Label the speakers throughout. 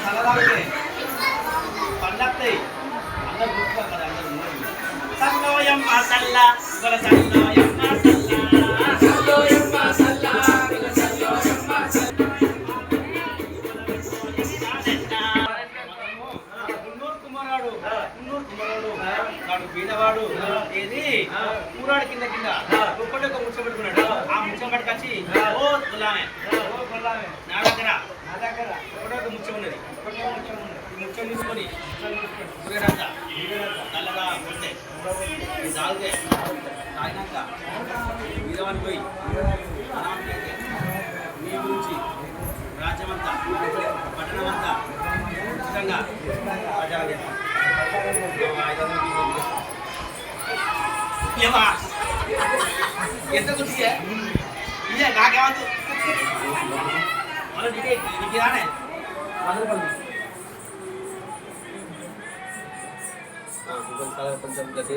Speaker 1: చల్లదాగితే పండత్తాయి అందరు గుర్తున్నారు కదా అందరు సల్లోయమ్మ సల్ల గల సల్లోయమ్మ సల్లోయమ్మ సల్ల గల సల్లోయమ్మ వాడు బీదవాడు ఏది కూరాడు కింద కింద ఒక్కడే ఒక ముచ్చం పెట్టుకున్నాడు. ఆ ముచ్చం పట్టుకొచ్చి ఓ గులామే నా దగ్గర ఒకటే ఒక ముచ్చం ఉన్నది. ముచ్చం తీసుకొని ఊరేడంతా నల్లగా కొట్టే తాగితే తాగినాక బీదవాడిని పోయి అనామకైతే మీ గురించి రాజ్యమంతా పట్టణమంతా ఉచితంగా ప్రజలు ఎంత గుర్తియే ఇదే నాకేమద్దు మళ్ళీ నీకు రానే కొంచెం గట్టి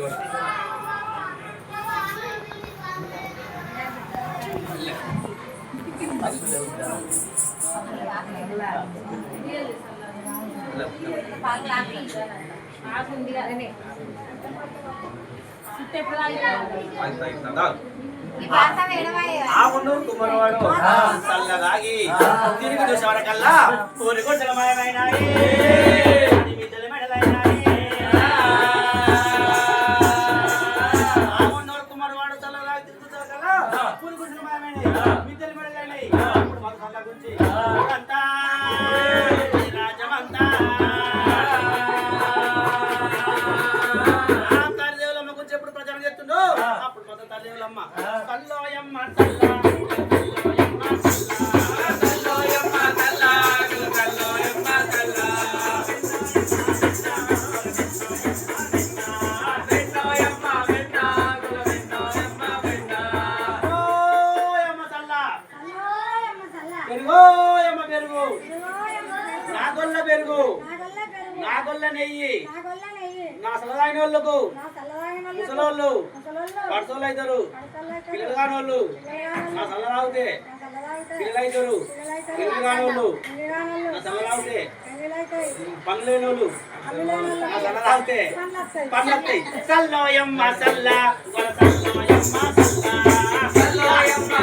Speaker 1: కుమ్మరవాడు చల్లదాగి తిరిగి చూసేవారకల్లా ఊరి గుడ్డల మయమైనాయి మిద్దెల మెడలైనాయి. కుమ్మరవాడు చల్లదాగి తిరుగుతాకల్లా ఊరి గుడ్డల మయమైనాయి మిద్దెల మెడలైనాయి. ఇప్పుడు మాకు చల్ల గురించి అంతా రాజమంతా తల్లిదేవులమ్మ గురించి ఎప్పుడు ప్రచారం చేస్తుండో అప్పుడు మొత్తం తల్లిదేవులమ్మ సల్లోయమ్మ పెరుగు నా గొల్ల పెరుగు నా గొల్ల నెయ్యి నా సలదాయిన వాళ్ళకు ముసలోళ్ళు పడసోళ్ళు అవుతారు పిల్లలు కాని వాళ్ళు నా సల్ల తాగితే పిల్లలు అవుతారు పిల్లలు కాని వాళ్ళు నా సల్ల తాగితే పనులు లేని వాళ్ళు నా సల్ల తాగితే పనులు వస్తాయి. సల్లోయమ్మ సల్ల సల్లోయమ్మ సల్లోయమ్మ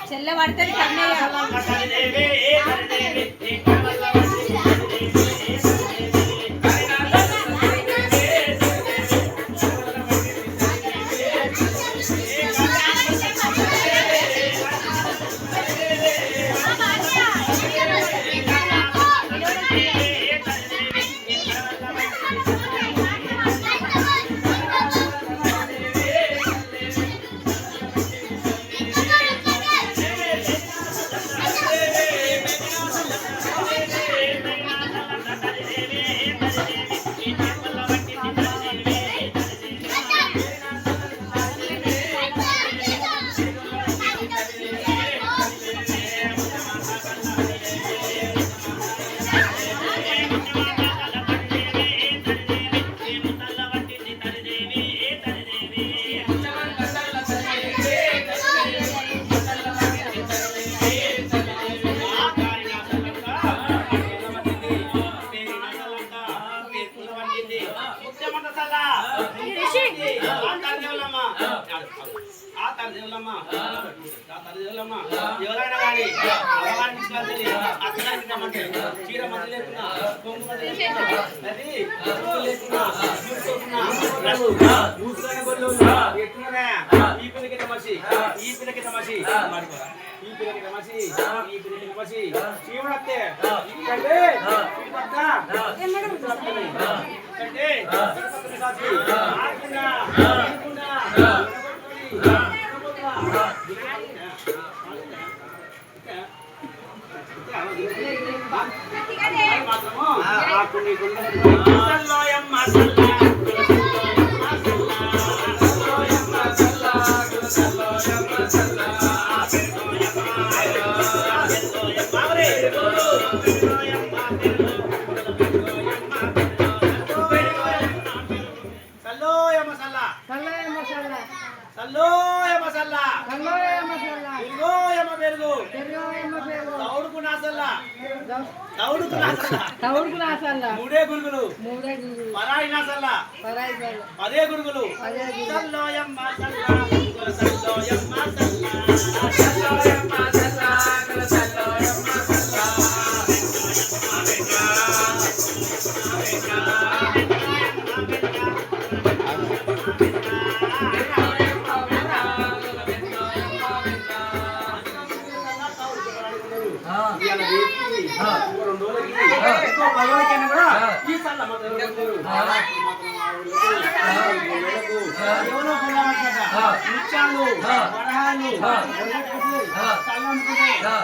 Speaker 2: చెల్లె పడుతుంది కన్నయ్య
Speaker 1: ఎవరైనా కానీ అక్కడానికి చీర మధ్య లేకున్నా కొంగు మధ్య ఈ పిల్లకి మసి ఈ పిల్లకి మసి ఈ పిల్లకి మసి ఈ పిల్లకి మసి చీమడత్తే ఇక్కడే పక్క ఇక్కడే సాచి ఆకున్నా ఆకున్నా మూడే గురుగులు పరాయి నాసల్లా అదే గురుగులు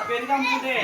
Speaker 1: పెరిగమ్ముకుంటే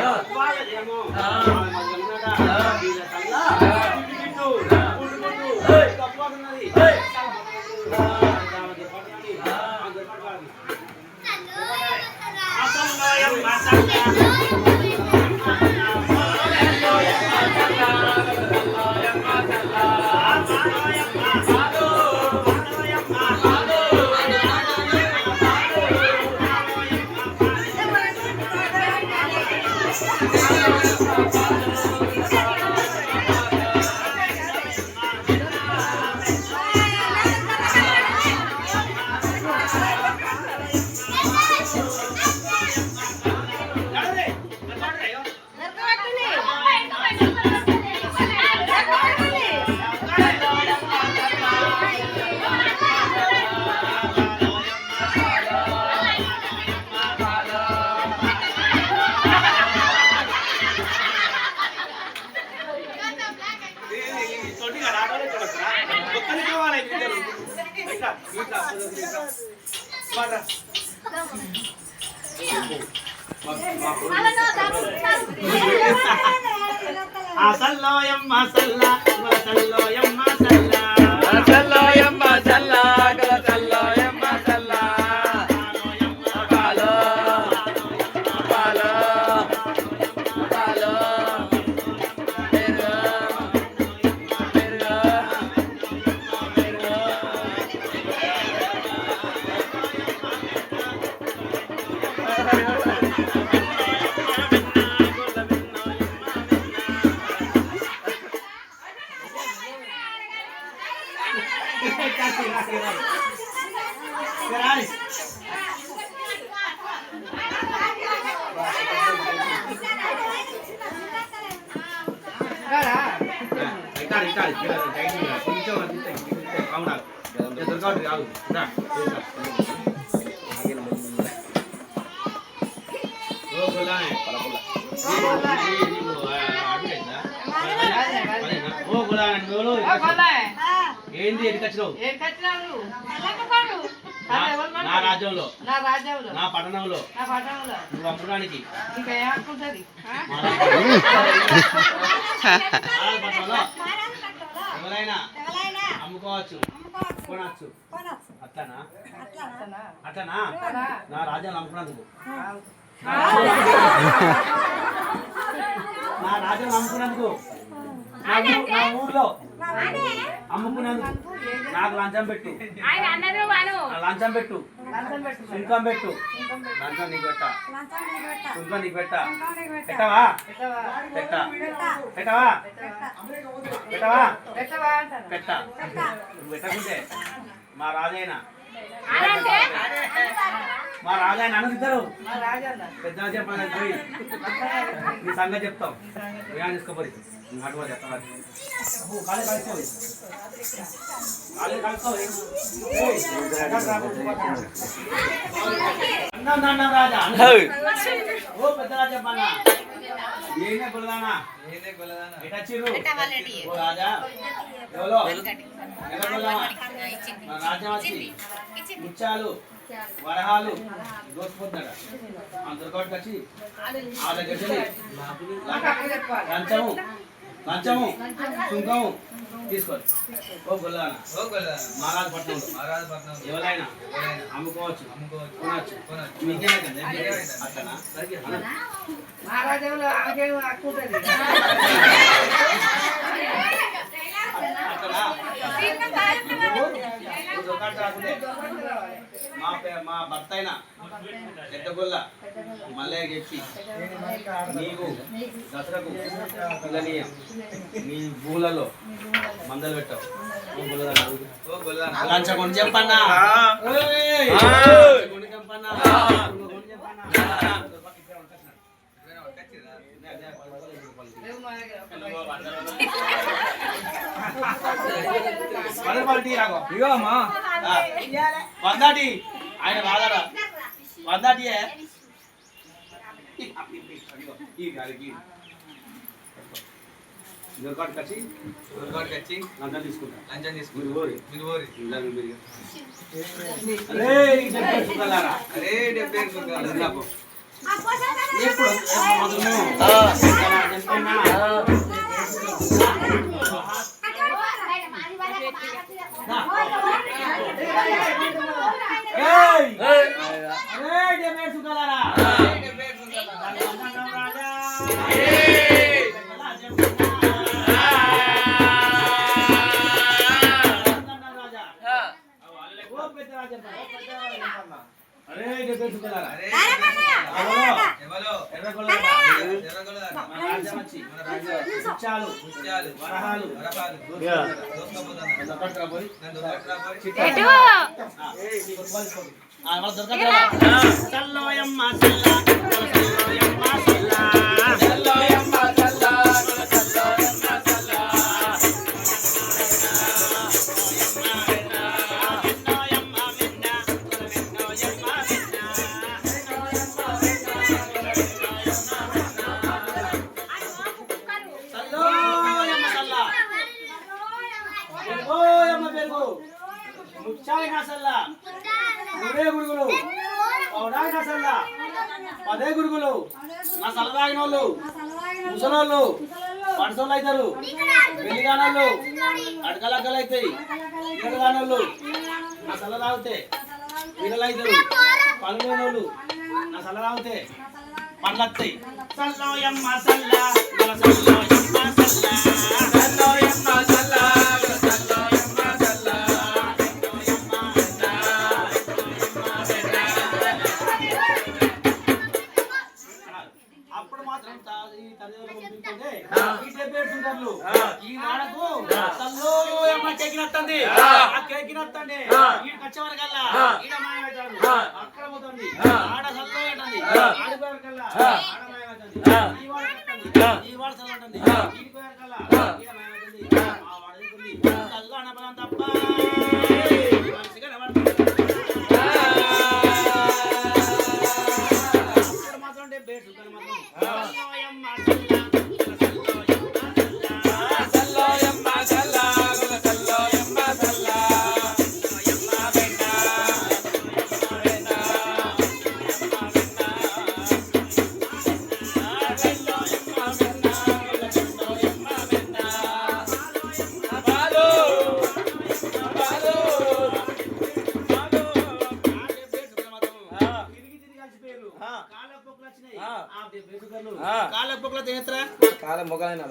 Speaker 1: అసల్లోయం మసల్లా మసల్లోయం మసల్లా అసల్లోయం మసల్లా గలసల్లోయం మసల్లా పాలో పాలో పాలో ఏంది ఎడికొచ్చినావు? నా రాజ్యంలో నా పట్టణంలో నువ్వు అమ్మడానికి ఎవరైనా అమ్ముకోవచ్చు కొనవచ్చు అట్లనా అట్లనా నా రాజ్యాలు అమ్ముకున్నందుకు నా రాజ్యాలు అమ్ముకున్నందుకు నా ఊర్లో అమ్ముకున్నందుకు నాకు లంచం పెట్టు లంచం పెట్టు సుంకం పెట్టు లంచం నీకు పెట్ట సుంకం నీకు పెట్ట పెట్టవా పెట్ట పెట్టవా పెట్టవా పెట్ట నువ్వు పెట్టకుంటే మా రాజైనా మా రాజాయన అనుకుంటారు పెద్ద చెప్పాలి పోయి నీ సంగతి చెప్తాం ఏమని తీసుకోపోయి అటు చెప్తాను కాలే కలుసుకోవాలి కాలే కలుసుకోవాలి రాజా ఓ పెద్ద రాజా చెప్పాలా ఏనే కొలదానా ఎట చిరు ఓ రాజా ఎవరో రాజా వచ్చి ముత్యాలు వరహాలు దోసుకుంటాడు అందరికోటికి వచ్చి ఆ దగ్గర లంచము లంచము సుంకము తీసుకోవాలి ఓ గొల్లాన మహారాజపట్నం ఎవరైనా అమ్ముకోవచ్చు కొనవచ్చు మీకేమైతే అట్లనా మా భర్త అయినా పెద్దగొల్ల మల్లయ్య చెప్పి నీవు దసరకు పిల్లనీయం నీ భూలలో మందలు పెట్టావు లంచకొని చెప్పన్నా చెప్పన్నా ఇగో అమ్మా వందాటి ఆయన రాదారా వందాటి వచ్చి లంచం తీసుకుంటారా పదే గురుగులు నా సలదాగినోళ్ళు ముసలోళ్ళు పడసోళ్ళు అవుతారు పెళ్లిగానోళ్ళు అడకలక్కలు అవుతాయి పిల్లగానోళ్ళు నా సల తాగితే పిల్లలు అవుతారు పనులు లేనోళ్ళు నా సల తాగితే పండ్లు వస్తాయి సల్లోయమ్మ సల్లా అక్కడ పోతుంది ఆడ సల్లో ఆడిపోయారు ఈ వాడు చల్లంటుంది ఈ వాడు చల్లంటుంది తప్ప మనిషి కనబడతాడు మాత్రం బేటు
Speaker 2: కాలం మొగలైన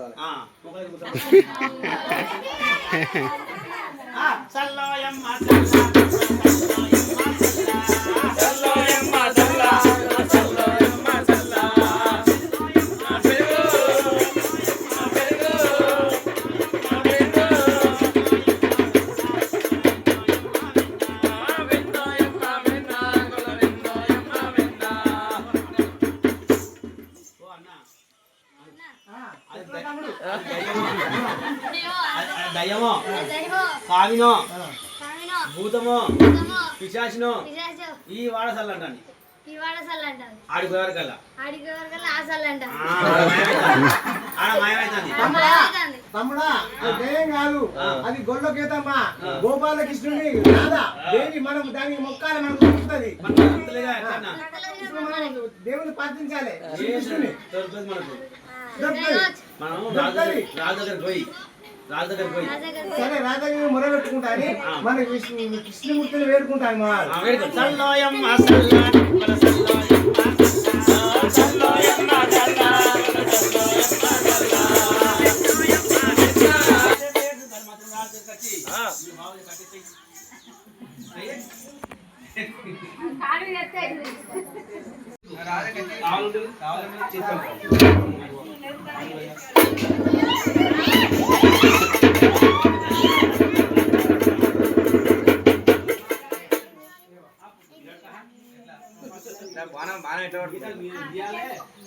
Speaker 2: దయ్యమో కావినో భూతమో పిశాచినో ఈ వాడసల్లంటాను ఆడిపోయేవారికల్లా
Speaker 3: తమ్ముడా దయ్యం కాదు అది గొల్లకేతమ్మా గోపాలకృష్ణుని రాధా దేవి మనం దానికి మొక్కాలి మనకు దొరుకుతుంది దేవుని ప్రార్థించాలి
Speaker 1: మనం రాజు దగ్గరికి పోయి
Speaker 3: సరే రాజాకి మొర పెట్టుకుంటాని మన కృష్ణమూర్తిని వేడుకుంటాను మా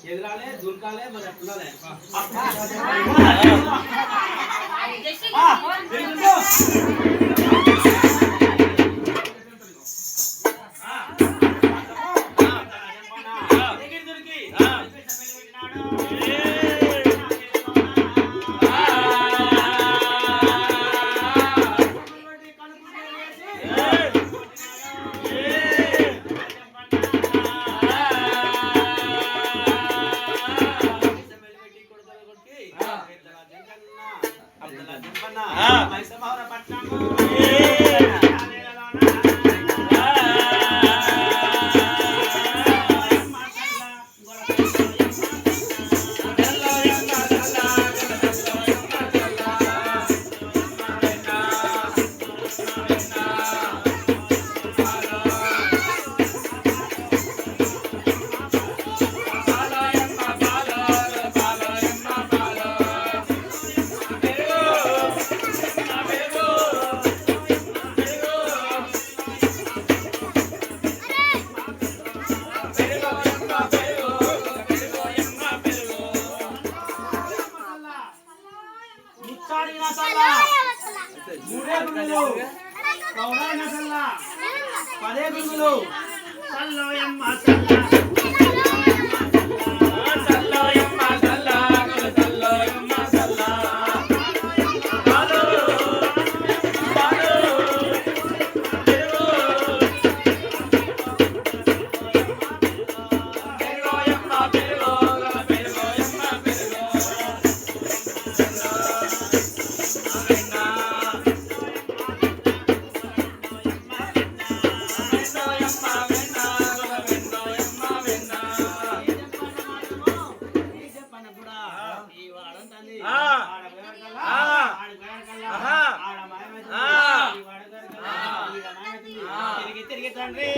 Speaker 1: ఎదురాలే దుర్గాలే మరి అట్లుండాలి పదే గుంగులు తిరిగి తండ్రి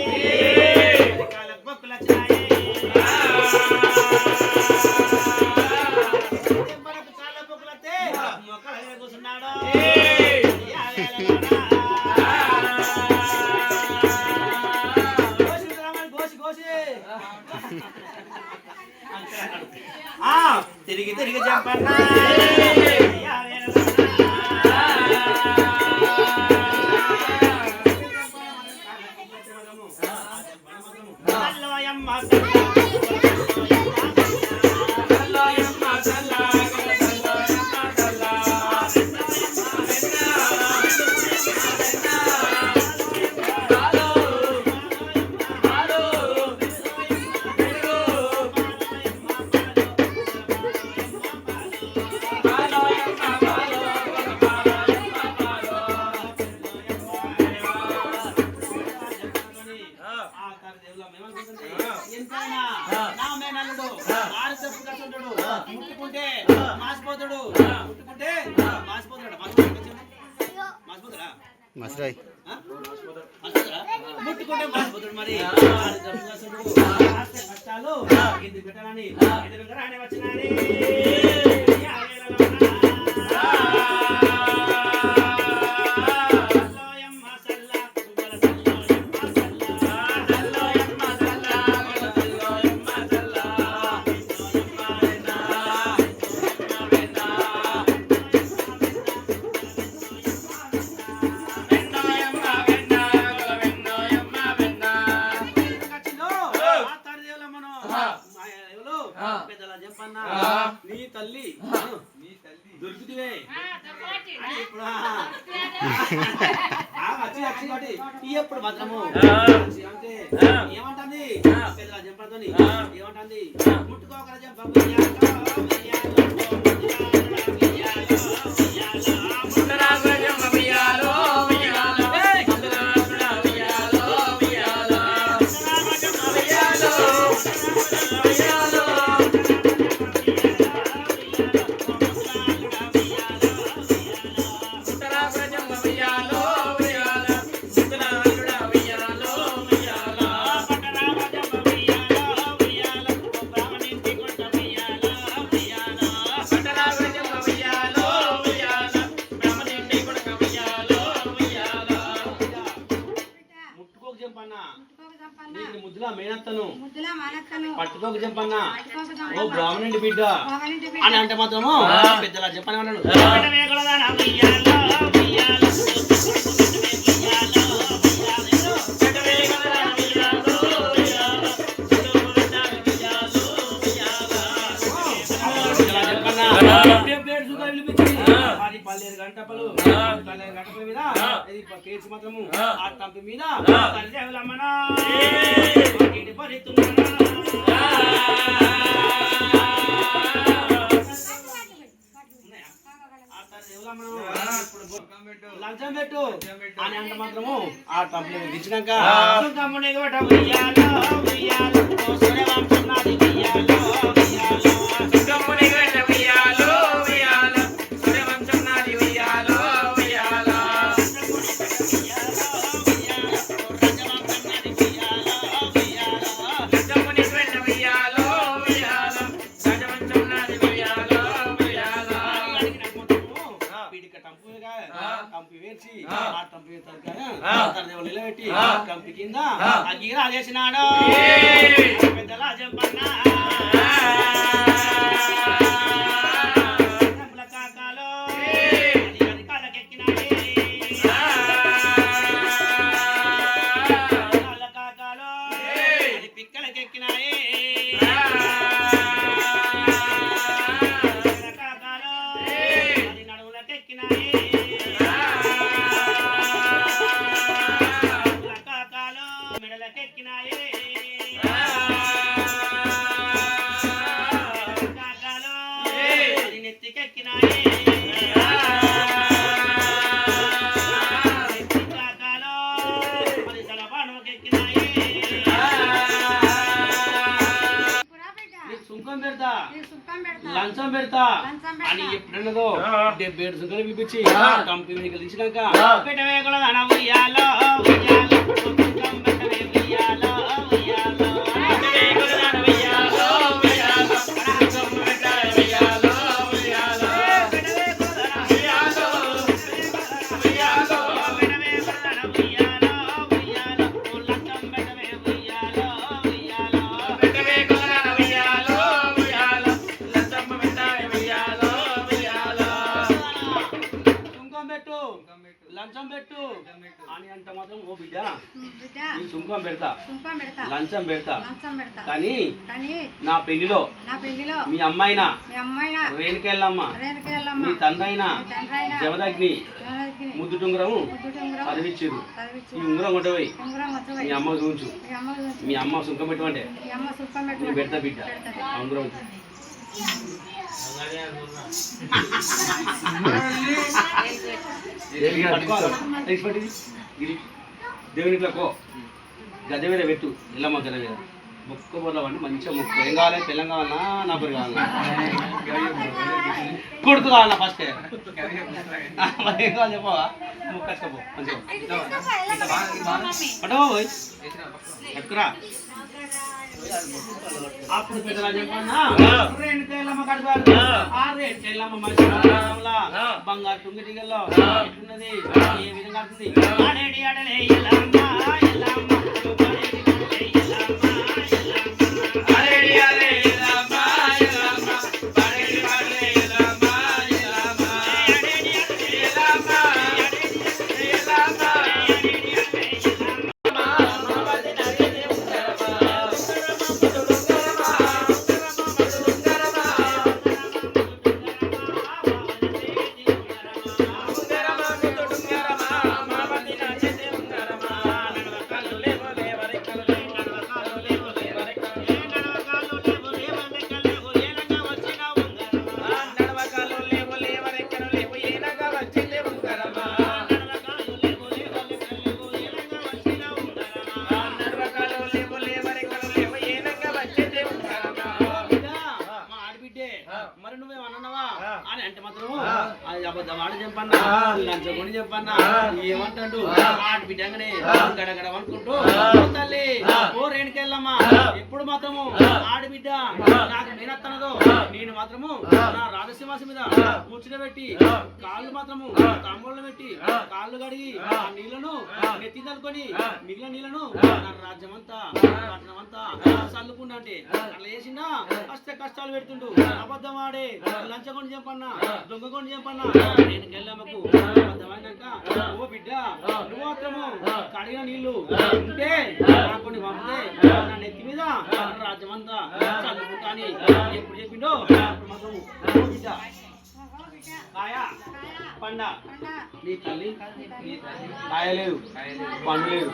Speaker 1: కూర్చున్నాడు తిరిగి తిరిగి చెప్పన్నా
Speaker 2: నా మేనల్లుడు ఆరు చెప్పు కసుంటాడు ముట్టుకుంటే మాసిపోతాడు ముట్టుకుంటే మాసిపోతాడు మాసిపోతాడా
Speaker 4: మసరాయ్
Speaker 2: ముట్టుకుంటే మాసిపోతాడు మరి ఆరు చెప్పు కసుంటాడు కష్టాలు ఇది పెట్టాలని ఎదురుగా రాని వచ్చినాని నీ తల్లి దొరికితే ఎప్పుడు మాత్రము అంటే ఏమంటుంది పెద్దల జంపతోని ఏమంటుంది ముట్టుకోకరా జంప ముద్దులా మేనత్తను పట్టుకోక చెప్పన్నా ఓ బ్రాహ్మణుడి బిడ్డ అని అంటే మాత్రము పెద్దలా చెప్పని అన్నాడు పల్లెరు గంటపలు మీద పేర్చి మాత్రము ఆ తంపి మీద తల్లిమనా లంచం పెట్టు అని అంటే మాత్రము ఆ టంపులు దించినాక కంపి వేసి ఆ కంపి నిలబెట్టి కంపి కింద ఆ గీర చేసినాడు పెద్దలా చెప్పన్నా కాకాలో కాలకెక్కినాయి కాకాలో పిక్కలకెక్కినాయి కాకాలో అది నడువులకెక్కినాయి లంచం పెడతా అని ఎప్పుడన్నదో 77 సుఖాలు పిలిపించి కంపెనీ మీకు తెలిసినాక పెట్టవే కూడా అనవుయాలో లంచం పెట్టు అని అంటే మాత్రం ఓ బిడ్డ నీ సుంకం పెడతా లంచం పెడతా కానీ నా పెళ్లిలో మీ అమ్మాయినా రేణుకెళ్ళమ్మ మీ తండ్రైనా జమదగ్ని ముద్దు టుంగురము చదివిచ్చిరు ఈ ఉంగరం కొట్టబోయి మీ అమ్మ చూంచు మీ అమ్మ సుంకం పెట్టమంటే నీ పెడతా బిడ్డ ఆ ఉంగరం దేవుని ఇట్లా కో గద్దె మీద పెట్టు ఇల్లమ్మ గద్దె మీద మొక్కుకోవాలంటే మంచిగా మొక్కు. ఏం కావాలి? పిల్లం కావాలన్నా నా పేరు కావాలన్నా కొడుకు కావాలన్నా ఫస్ట్ ఏం కావాలి చెప్పవా? మొక్కసుకోపో మంచిగా పట్టవా పోయి పట్టుకురా. అప్పుడు పెద్దలా చెప్పన్నా రెండు కేళ్ళమ్మ కడతారు. ఆ రెండు కేళ్ళమ్మ మనుషులా బంగారు తుంగిటిగల్లో ఎట్టున్నది ఏ విధంగా అవుతుంది? ఆడేడి ఆడలే ఎల్లమ్మ ఎల్లమ్మ మరి నువ్వేమన్నావా అని అంటే మాత్రం అది అబద్ధం ఆడ చెప్పన్నా లంచగొని చెప్పన్నా ఏమంటాడు ఆడి బిడ్డగానే గడగడ అనుకుంటూ తల్లి ఓ రేణుకెళ్ళమ్మా ఎప్పుడు మాత్రము ఆడబిడ్డ నాకు నేనత్తనదో నేను మాత్రము నా రాజసింహాసం మీద కూర్చునబెట్టి కాళ్ళు మాత్రము తాంబూళ్ళు పెట్టి కాళ్ళు కడిగి ఆ నీళ్లను నెత్తి తలుకొని మిగిలిన నీళ్లను నా రాజ్యమంతా పట్టణమంతా చల్లుకుండా అంటే అట్లా చేసిందా కష్టాలు పెడుతుండు అబద్ధం ఆడే లంచగొని చెప్పన్నా దొంగగొని చెప్పన్నా నేను గెల్లమ్మకు అబద్ధమైనాక ఓ బిడ్డ నువ్వు మాత్రము కడిగిన నీళ్లు ఉంటే కొన్ని పంపితే నా నెత్తి మీద రాజ్యమంతా చల్లుకుంటాని ఎప్పుడు చెప్పిండో అప్పుడు మాత్రము ఓ బిడ్డ కాయా పండ నీ తల్లి కాయ లేదు పండు లేదు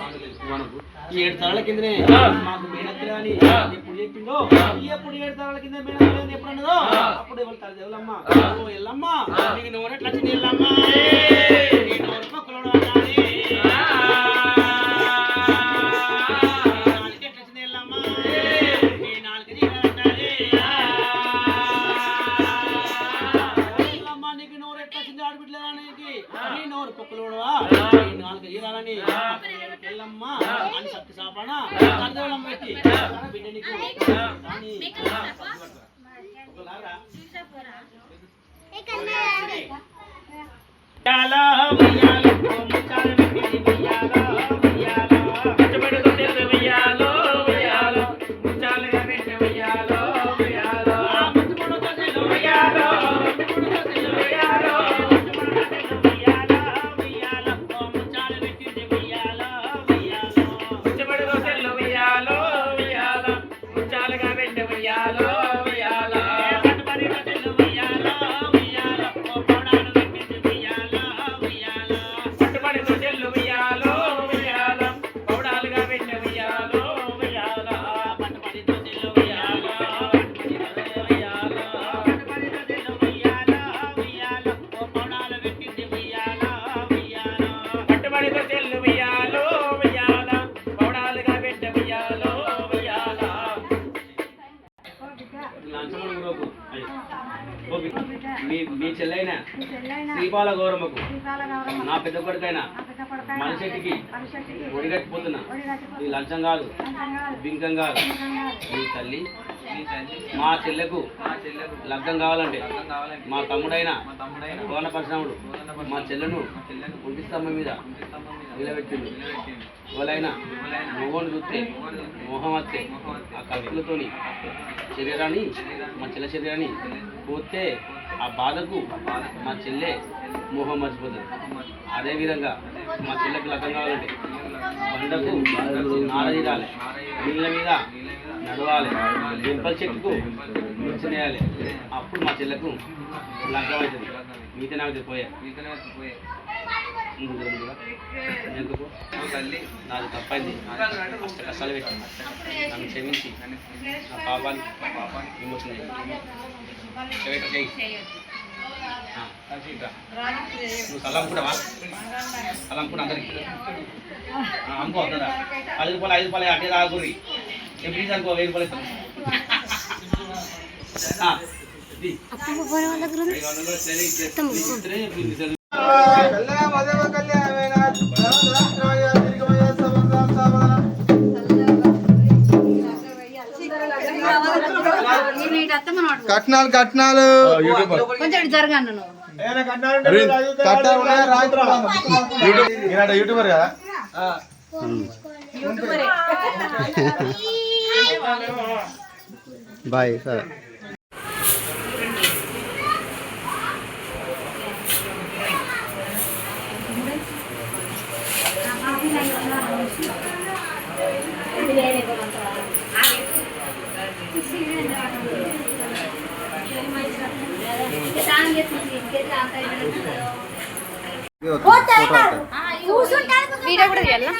Speaker 2: మనకు 7 తరాల కిందనే మాకు మేనత్తలే అని ఎప్పుడు చెప్పిండో ఎప్పుడు 7 తరాల కింద మేనత్తలే అని ఎప్పుడు అన్నదో అప్పుడు ఎవరు తల్లి దేవులమ్మ ఓ ఎల్లమ్మ నీకు నోరెట్లా వచ్చింది ఎల్లమ్మ నీ నోరు పక్కలోడు అంటానే నాలుగు ఎట్లా వచ్చింది ఎల్లమ్మ నీ నాలుగు జీవాలంటానే ఎల్లమ్మ నీకు నోరు ఎట్లా వచ్చింది ఆడబిడ్డలేదా నీకు నీ నోరు పక్కలోడువా నీ నాలుగు జీరాలని ఎల్లమ్మ అని సత్తి సాపడా కర్దవలం పెట్టి బిడ్డ నీకు కానీ ఒకలారా ఉయ్యాలో ఉయ్యాలో ముచ్చాలు పెట్టి ఉయ్యాలో ఉయ్యాలో కష్టపడి కొట్టేది ఉయ్యాలో ఉయ్యాలో ముచ్చాలుగా పెట్టి ఉయ్యాలో ఉయ్యాలో ముచ్చుకుడు కొట్టేది ఉయ్యాలో ముచ్చుకుడు కొట్టేది ఉయ్యాలో మీ చెల్లైన శ్రీపాల గౌరమ్మకు నా పెద్ద కొడుకైనా మనిషికి ఒడిగట్టిపోతున్నా ఈ లంచం కాదు బింకం కాదు మీ తల్లి మా చెల్లెకు లగ్గం కావాలంటే మా తమ్ముడైనా కోన పరశురాముడు మా చెల్లెను ఒంటి స్తంభం మీద నిలబెట్టిండు. ఎవరైనా మొహోని చూస్తే మొహం వస్తే ఆ కలుపులతోని శరీరాన్ని మా చెల్లె శరీరాన్ని పోతే ఆ బాధకు మా చెల్లె మొహం మర్చిపోతుంది. అదేవిధంగా మా చెల్లెకి లగ్గం కావాలంటే బండకు నార తీరాలి, నీళ్ళ మీద నడవాలి, దింపల చెట్టుకు నిల్చునేయాలి. అప్పుడు మా చెల్లెకు లగ్గం అవుతుంది. మీతో నాకు పోయా ఎందుకు తల్లి నాది తప్పైంది, అష్ట కష్టాలు పెట్టి నన్ను క్షమించి నా పాపాన్ని విమోచన నువ్వు సల్లంపుడవా? సల్లంపుడు అందరికి అమ్ముకో అవుతుందా? 5 రూపాయలు 5 రూపాయలు అట్టే తాగుర్రి. ఎప్పుడు అనుకో 1000 రూపాయలు ఇస్తాను.
Speaker 4: కట్నాలు కట్నాలు
Speaker 5: కొంచెం జరగను నువ్వు
Speaker 4: యూట్యూబర్ కదా బాయ్ సరే
Speaker 5: వీడియో కూడా తీయాలా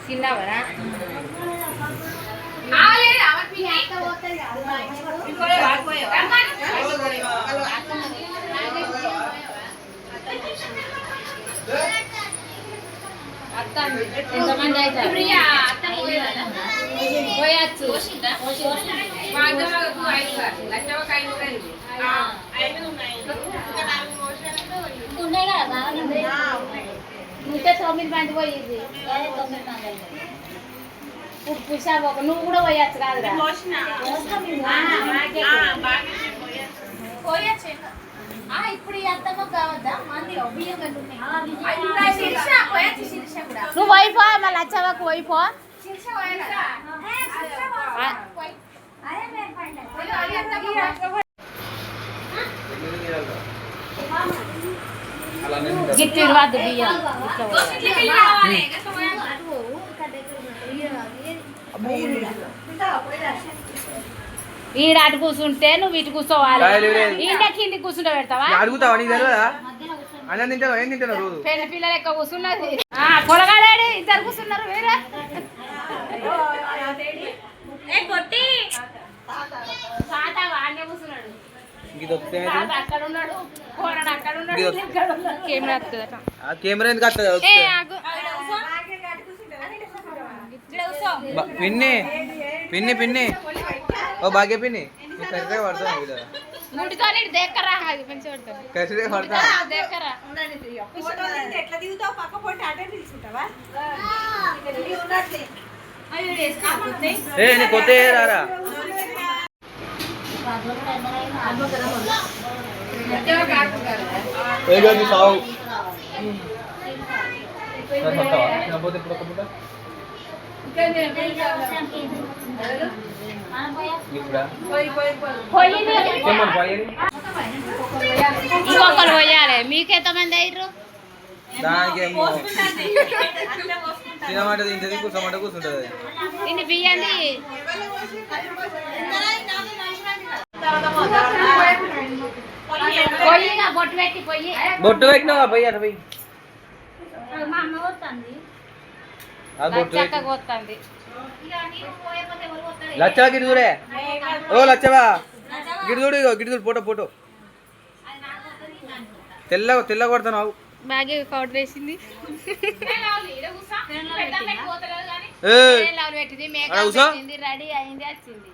Speaker 5: చిన్నవరా ఎంతమంది అవుతారు పోయచ్చు నువ్వు 9 మంది పోయింది నువ్వు కూడా పోయచ్చు కాదురా ఇప్పుడు ఎంతమో కావద్దా నువ్వు పోయిపో మళ్ళీ వచ్చావాకు పోయిపో గిట్టి వద్దు బియ్యం ఈడ అటు కూర్చుంటే నువ్వు ఇటు కూర్చోవాలి ఈడ కింది కూర్చుంటే పెడతావా
Speaker 4: అడుగుతావా నీకు తెలియదా అన్నం తింటావు ఏం తింటావు రోజు
Speaker 5: పెళ్లి పిల్లలు ఎక్కువ కూర్చున్నది పొలగాడాడు ఇద్దరు కూర్చున్నారు వేరే వాడినే కూర్చున్నాడు అక్కడ ఉన్నాడు అక్కడ ఉన్నాడు
Speaker 4: కెమెరా ఎందుకు వస్తుంది పిన్ని పిన్ని పిన్ని ఓ భాగ్య పిన్ని కరెక్ట్గా పడతాను
Speaker 5: ముడితో దేక్కరా మంచి పడతాను
Speaker 4: కరెక్ట్గా పడతాను
Speaker 5: దేక్కరా
Speaker 4: ఏ నీ కొత్త రారా సావు
Speaker 5: ఇంకొకరు పోయాలి మీకెంతమంది అయ్యారు
Speaker 4: దానికేమో తినమాట తింటది కూర్చోమాట కూర్చుంటది
Speaker 5: ఇన్ని బియ్యాన్ని పొయ్యిగా బొట్టు పెట్టి పొయ్యి
Speaker 4: బొట్టు పెట్టినావా పోయి అటు పోయి
Speaker 5: చక్కగా వస్తుంది
Speaker 4: లచ్చవా గిడి చూడే ఓ లచ్చవా గిడి చూడు గిడి చూడు ఫోటో ఫోటో తెల్ల కొడతావు
Speaker 5: బాగా పౌడర్ వేసింది పెట్టింది మేకప్ పెట్టింది రెడీ అయింది వచ్చింది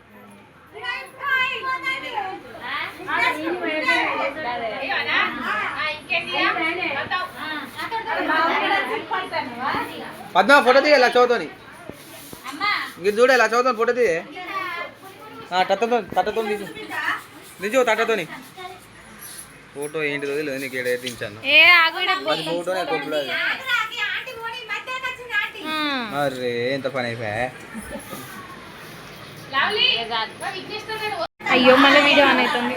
Speaker 4: పద్మ ఫోటో తీయ లచ్చవతోని గిడి చూడే లచ్చవతోని ఫోటో తీయ తట్టతో తీసు నిజం తట్టతోని ఫోటో ఏంటిదో లేదు నీకు ఇక్కడ ఎట్టించాను ఫోటోనే కొప్పుడు అరే ఎంత పని అయిపోయా
Speaker 5: అయ్యో మళ్ళీ వీడియో ఆన్ అవుతుంది